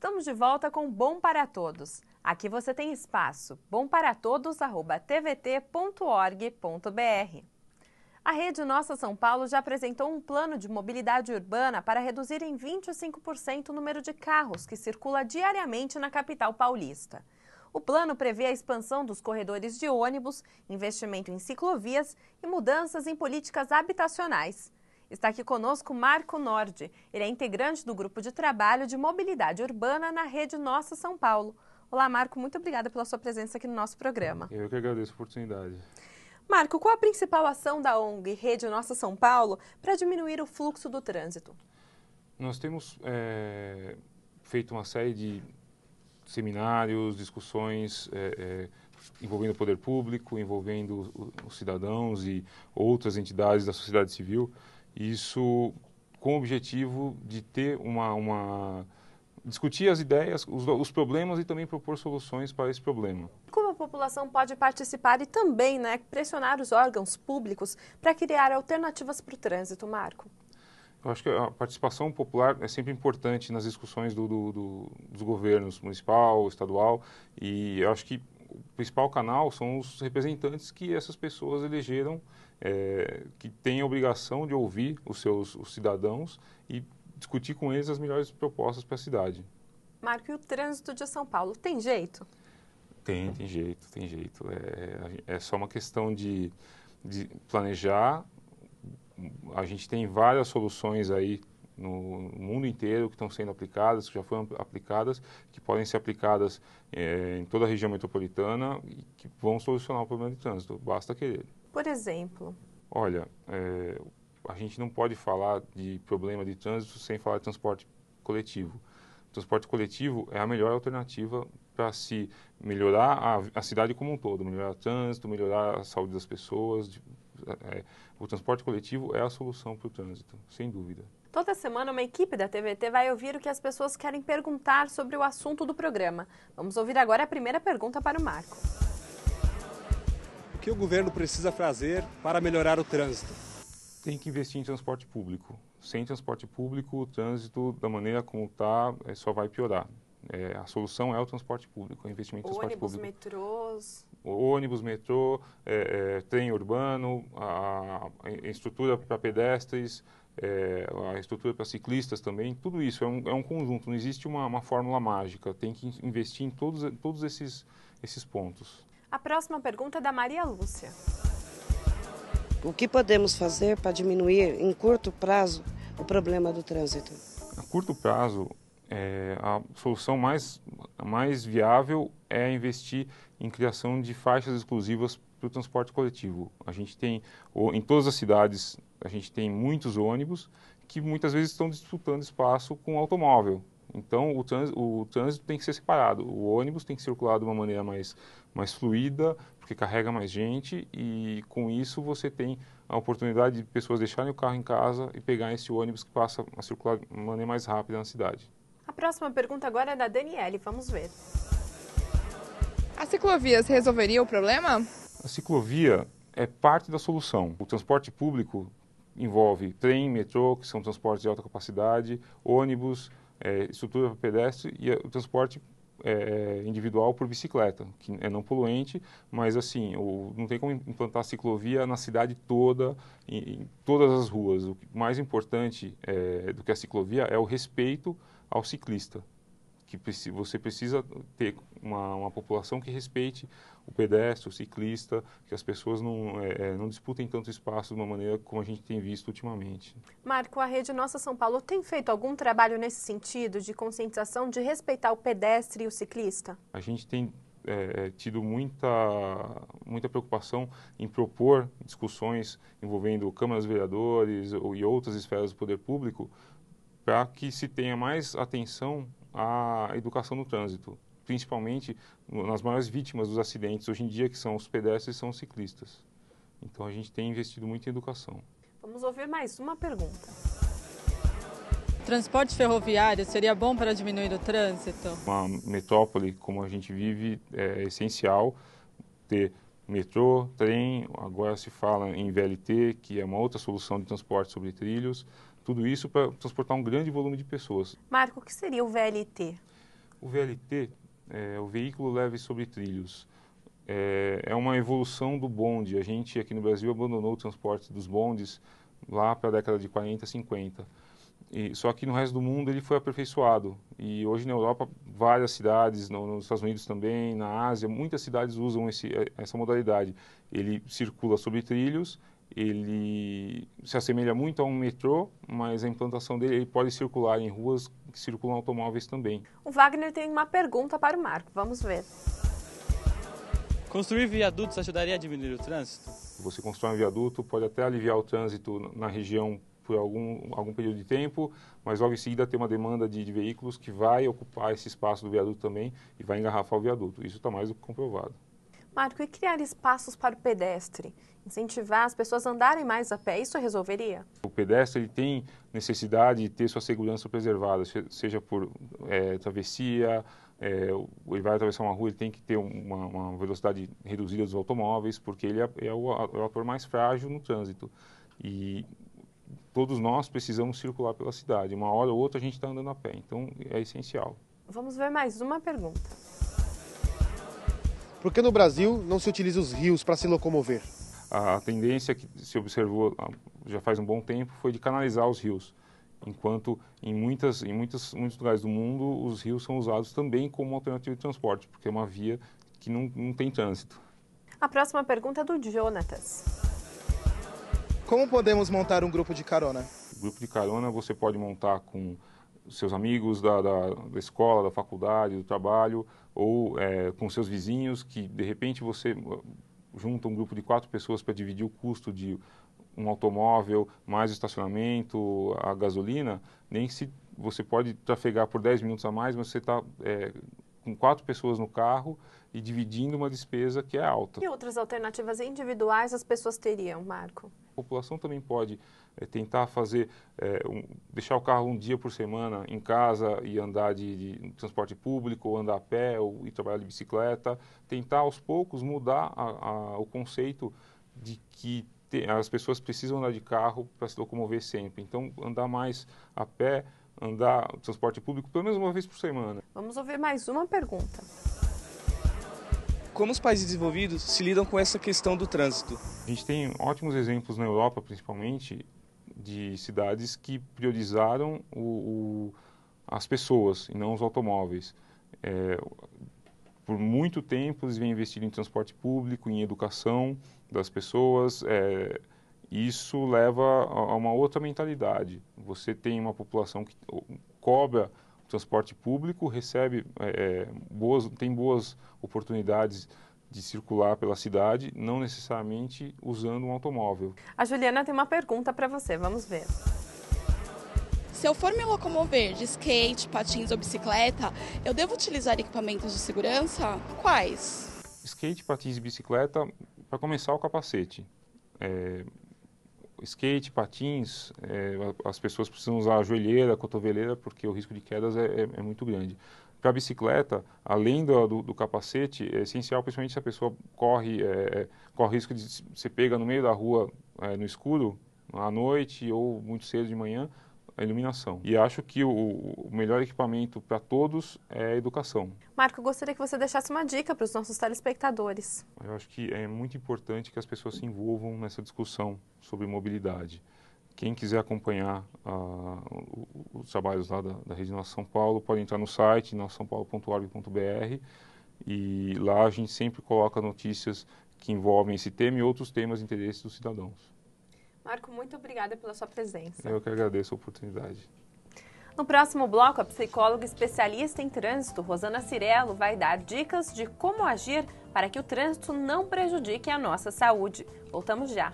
Estamos de volta com Bom para Todos. Aqui você tem espaço bomparatodos@tvt.org.br. A Rede Nossa São Paulo já apresentou um plano de mobilidade urbana para reduzir em 25% o número de carros que circula diariamente na capital paulista. O plano prevê a expansão dos corredores de ônibus, investimento em ciclovias e mudanças em políticas habitacionais. Está aqui conosco Marco Nord. Ele é integrante do Grupo de Trabalho de Mobilidade Urbana na Rede Nossa São Paulo. Olá, Marco, muito obrigada pela sua presença aqui no nosso programa. Eu que agradeço a oportunidade. Marco, qual a principal ação da ONG Rede Nossa São Paulo para diminuir o fluxo do trânsito? Nós temos feito uma série de seminários, discussões envolvendo o poder público, envolvendo os cidadãos e outras entidades da sociedade civil. Isso com o objetivo de ter discutir as ideias, os problemas e também propor soluções para esse problema. Como a população pode participar e também pressionar os órgãos públicos para criar alternativas para o trânsito, Marco? Eu acho que a participação popular é sempre importante nas discussões dos governos municipal, estadual, e eu acho que o principal canal são os representantes que essas pessoas elegeram, que têm a obrigação de ouvir os cidadãos e discutir com eles as melhores propostas para a cidade. Marco, e o trânsito de São Paulo tem jeito? Tem jeito. É só uma questão de planejar. A gente tem várias soluções aí no mundo inteiro que estão sendo aplicadas, que já foram aplicadas, que podem ser aplicadas em toda a região metropolitana e que vão solucionar o problema de trânsito, basta querer. Por exemplo? Olha, a gente não pode falar de problema de trânsito sem falar de transporte coletivo. O transporte coletivo é a melhor alternativa para se melhorar a cidade como um todo, melhorar o trânsito, melhorar a saúde das pessoas. O transporte coletivo é a solução para o trânsito, sem dúvida. Toda semana uma equipe da TVT vai ouvir o que as pessoas querem perguntar sobre o assunto do programa. Vamos ouvir agora a primeira pergunta para o Marco. O que o governo precisa fazer para melhorar o trânsito? Tem que investir em transporte público. Sem transporte público, o trânsito, da maneira como está, só vai piorar. A solução é o transporte público, o investimento em transporte público. Metrôs. Ônibus, metrô, trem urbano, a estrutura para pedestres, a estrutura para ciclistas também, tudo isso é um conjunto, não existe uma fórmula mágica, tem que investir em todos esses pontos. A próxima pergunta é da Maria Lúcia. O que podemos fazer para diminuir em curto prazo o problema do trânsito? A curto prazo, a solução mais viável é investir em criação de faixas exclusivas para o transporte coletivo. A gente tem, em todas as cidades, a gente tem muitos ônibus que muitas vezes estão disputando espaço com o automóvel. Então, o trânsito tem que ser separado. O ônibus tem que circular de uma maneira mais fluida, porque carrega mais gente e, com isso, você tem a oportunidade de pessoas deixarem o carro em casa e pegar esse ônibus que passa a circular de uma maneira mais rápida na cidade. A próxima pergunta agora é da Daniele, vamos ver. As ciclovias resolveriam o problema? A ciclovia é parte da solução. O transporte público envolve trem, metrô, que são transportes de alta capacidade, ônibus, estrutura para pedestre e o transporte individual por bicicleta, que é não poluente, mas assim, não tem como implantar a ciclovia na cidade toda, em todas as ruas. O mais importante do que a ciclovia é o respeito ao ciclista. Que você precisa ter uma população que respeite o pedestre, o ciclista, que as pessoas não disputem tanto espaço de uma maneira como a gente tem visto ultimamente. Marco, a Rede Nossa São Paulo tem feito algum trabalho nesse sentido, de conscientização, de respeitar o pedestre e o ciclista? A gente tem tido muita preocupação em propor discussões envolvendo câmaras de vereadores e outras esferas do poder público para que se tenha mais atenção à educação no trânsito, principalmente nas maiores vítimas dos acidentes hoje em dia, que são os pedestres e são os ciclistas. Então a gente tem investido muito em educação. Vamos ouvir mais uma pergunta. Transporte ferroviário seria bom para diminuir o trânsito? Uma metrópole como a gente vive é essencial ter metrô, trem, agora se fala em VLT, que é uma outra solução de transporte sobre trilhos, tudo isso para transportar um grande volume de pessoas. Marco, o que seria o VLT? O VLT é o veículo leve sobre trilhos. É uma evolução do bonde. A gente aqui no Brasil abandonou o transporte dos bondes lá para a década de 40, 50. Só que no resto do mundo ele foi aperfeiçoado. E hoje na Europa, várias cidades, nos Estados Unidos também, na Ásia, muitas cidades usam essa modalidade. Ele circula sobre trilhos, ele se assemelha muito a um metrô, mas a implantação dele ele pode circular em ruas que circulam automóveis também. O Wagner tem uma pergunta para o Marco. Vamos ver. Construir viadutos ajudaria a diminuir o trânsito? Você constrói um viaduto, pode até aliviar o trânsito na região por algum período de tempo, mas logo em seguida tem uma demanda de veículos que vai ocupar esse espaço do viaduto também e vai engarrafar o viaduto. Isso está mais do que comprovado. Marco, e criar espaços para o pedestre? Incentivar as pessoas a andarem mais a pé, isso resolveria? O pedestre ele tem necessidade de ter sua segurança preservada, seja por travessia, ele vai atravessar uma rua, ele tem que ter uma velocidade reduzida dos automóveis, porque ele é o ator mais frágil no trânsito. E todos nós precisamos circular pela cidade. Uma hora ou outra a gente está andando a pé, então é essencial. Vamos ver mais uma pergunta. Por que no Brasil não se utiliza os rios para se locomover? A tendência que se observou já faz um bom tempo foi de canalizar os rios, enquanto em muitos lugares do mundo os rios são usados também como alternativa de transporte, porque é uma via que não tem trânsito. A próxima pergunta é do Jonatas. Como podemos montar um grupo de carona? O grupo de carona você pode montar com seus amigos da escola, da faculdade, do trabalho, ou com seus vizinhos, que de repente você junta um grupo de 4 pessoas para dividir o custo de um automóvel, mais o estacionamento, a gasolina. Nem se você pode trafegar por 10 minutos a mais, mas você está com 4 pessoas no carro e dividindo uma despesa que é alta. Que outras alternativas individuais as pessoas teriam, Marco? A população também pode tentar deixar o carro um dia por semana em casa e andar de transporte público, ou andar a pé, ou ir trabalhar de bicicleta. Tentar aos poucos mudar o conceito de que as pessoas precisam andar de carro para se locomover sempre. Então, andar mais a pé, andar transporte público pelo menos uma vez por semana. Vamos ouvir mais uma pergunta. Como os países desenvolvidos se lidam com essa questão do trânsito? A gente tem ótimos exemplos na Europa, principalmente, de cidades que priorizaram as pessoas e não os automóveis. Por muito tempo eles vêm investindo em transporte público, em educação das pessoas. Isso leva a uma outra mentalidade. Você tem uma população que cobra o transporte público, tem boas oportunidades de circular pela cidade, não necessariamente usando um automóvel. A Juliana tem uma pergunta para você, vamos ver. Se eu for me locomover de skate, patins ou bicicleta, eu devo utilizar equipamentos de segurança? Quais? Skate, patins e bicicleta, para começar, o capacete. Skate, patins, as pessoas precisam usar a joelheira, a cotoveleira, porque o risco de quedas é muito grande. Para a bicicleta, além do capacete, é essencial, principalmente se a pessoa corre risco de ser pega no meio da rua, no escuro, à noite ou muito cedo de manhã, a iluminação. E acho que o melhor equipamento para todos é a educação. Marco, eu gostaria que você deixasse uma dica para os nossos telespectadores. Eu acho que é muito importante que as pessoas se envolvam nessa discussão sobre mobilidade. Quem quiser acompanhar os trabalhos lá da Rede Nossa São Paulo, pode entrar no site nossasaopaulo.org.br e lá a gente sempre coloca notícias que envolvem esse tema e outros temas de interesse dos cidadãos. Marco, muito obrigada pela sua presença. Eu que agradeço a oportunidade. No próximo bloco, a psicóloga especialista em trânsito, Rosana Cirello, vai dar dicas de como agir para que o trânsito não prejudique a nossa saúde. Voltamos já.